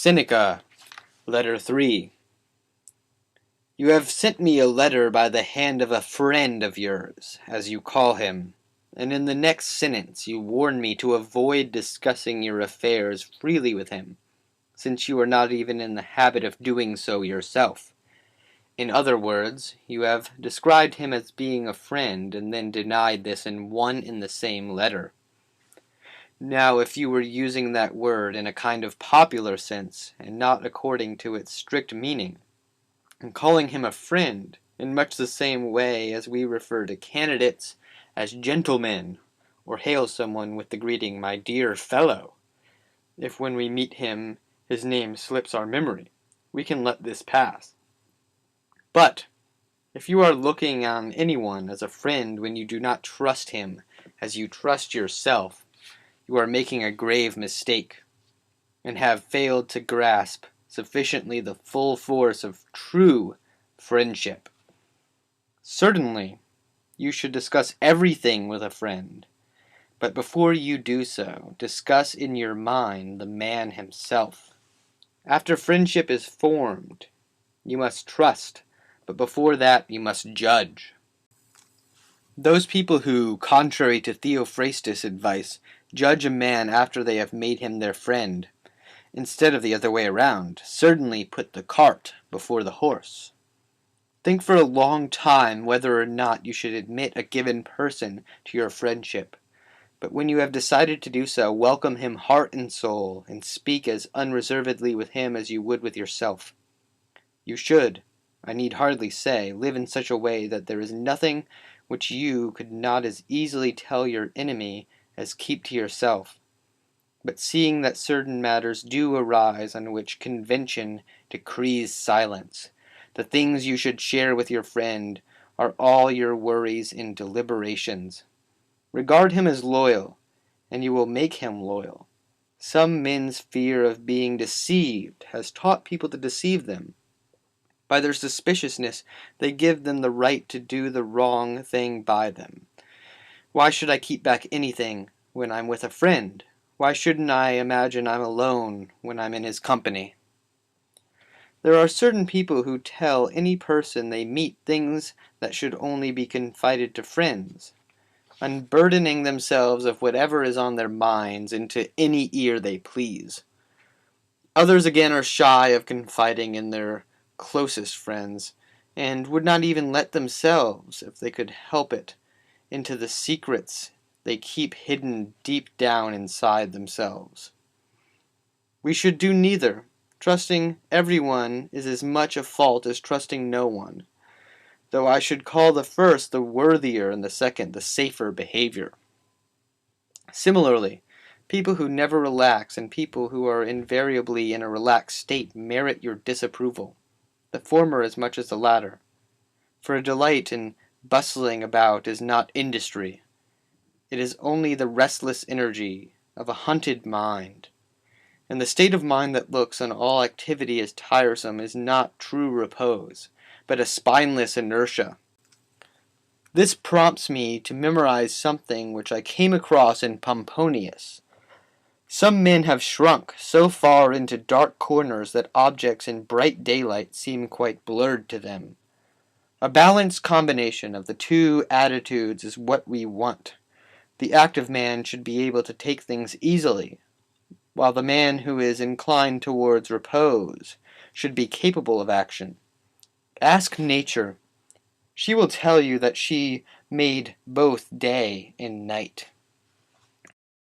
Seneca, Letter 3. You have sent me a letter by the hand of a friend of yours, as you call him, and in the next sentence you warn me to avoid discussing your affairs freely with him, since you are not even in the habit of doing so yourself. In other words, you have described him as being a friend, and then denied this in one and the same letter. Now, if you were using that word in a kind of popular sense, and not according to its strict meaning, and calling him a friend in much the same way as we refer to candidates as gentlemen, or hail someone with the greeting, "My dear fellow," if when we meet him his name slips our memory, we can let this pass. But if you are looking on anyone as a friend when you do not trust him as you trust yourself, you are making a grave mistake, and have failed to grasp sufficiently the full force of true friendship. Certainly, you should discuss everything with a friend, but before you do so, discuss in your mind the man himself. After friendship is formed, you must trust, but before that you must judge. Those people who, contrary to Theophrastus' advice, judge a man after they have made him their friend, instead of the other way around, certainly put the cart before the horse. Think for a long time whether or not you should admit a given person to your friendship, but when you have decided to do so, welcome him heart and soul, and speak as unreservedly with him as you would with yourself. You should, I need hardly say, live in such a way that there is nothing which you could not as easily tell your enemy as keep to yourself. But seeing that certain matters do arise on which convention decrees silence, the things you should share with your friend are all your worries and deliberations. Regard him as loyal, and you will make him loyal. Some men's fear of being deceived has taught people to deceive them. By their suspiciousness, they give them the right to do the wrong thing by them. Why should I keep back anything when I'm with a friend? Why shouldn't I imagine I'm alone when I'm in his company? There are certain people who tell any person they meet things that should only be confided to friends, unburdening themselves of whatever is on their minds into any ear they please. Others again are shy of confiding in their closest friends, and would not even let themselves, if they could help it, into the secrets they keep hidden deep down inside themselves. We should do neither. Trusting everyone is as much a fault as trusting no one, though I should call the first the worthier and the second the safer behavior. Similarly, people who never relax and people who are invariably in a relaxed state merit your disapproval, the former as much as the latter. For a delight in bustling about is not industry. It is only the restless energy of a hunted mind. And the state of mind that looks on all activity as tiresome is not true repose, but a spineless inertia. This prompts me to memorize something which I came across in Pomponius. Some men have shrunk so far into dark corners that objects in bright daylight seem quite blurred to them. A balanced combination of the two attitudes is what we want. The active man should be able to take things easily, while the man who is inclined towards repose should be capable of action. Ask nature. She will tell you that she made both day and night.